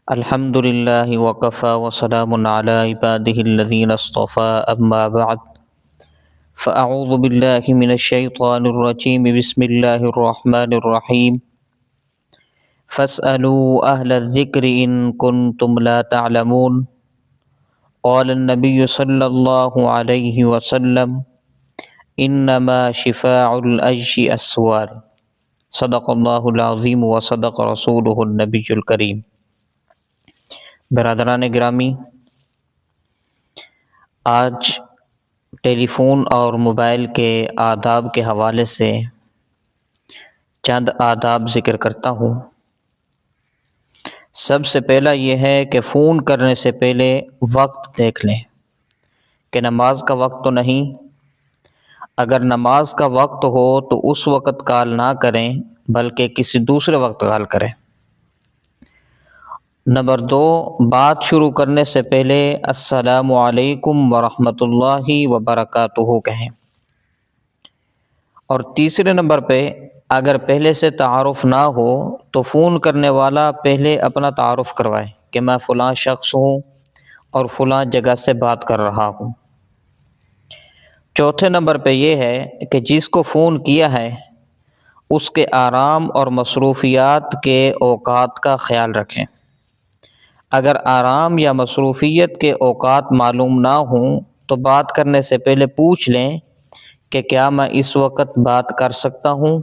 الحمد للہ وکفى وسلام علی عباده الذین اصطفى اما بعد فاعوذ باللہ من الشیطان الرجیم بسم اللہ الرحمن الرحیم فاسألوا اہل الذکر ان کنتم لا تعلمون قال النبی صلی اللہ علیہ وسلم انما شفاء العجز السؤال صدق اللہ العظیم وصدق رسولہ النبی الکریم۔ برادران گرامی، آج ٹیلی فون اور موبائل کے آداب کے حوالے سے چند آداب ذکر کرتا ہوں۔ سب سے پہلا یہ ہے کہ فون کرنے سے پہلے وقت دیکھ لیں کہ نماز کا وقت تو نہیں۔ اگر نماز کا وقت ہو تو اس وقت کال نہ کریں بلکہ کسی دوسرے وقت کال کریں۔ نمبر 2، بات شروع کرنے سے پہلے السلام علیکم ورحمۃ اللہ وبرکاتہ کہیں۔ اور تیسرے نمبر پہ اگر پہلے سے تعارف نہ ہو تو فون کرنے والا پہلے اپنا تعارف کروائے کہ میں فلاں شخص ہوں اور فلاں جگہ سے بات کر رہا ہوں۔ چوتھے نمبر پہ یہ ہے کہ جس کو فون کیا ہے اس کے آرام اور مصروفیات کے اوقات کا خیال رکھیں۔ اگر آرام یا مصروفیت کے اوقات معلوم نہ ہوں تو بات کرنے سے پہلے پوچھ لیں کہ کیا میں اس وقت بات کر سکتا ہوں۔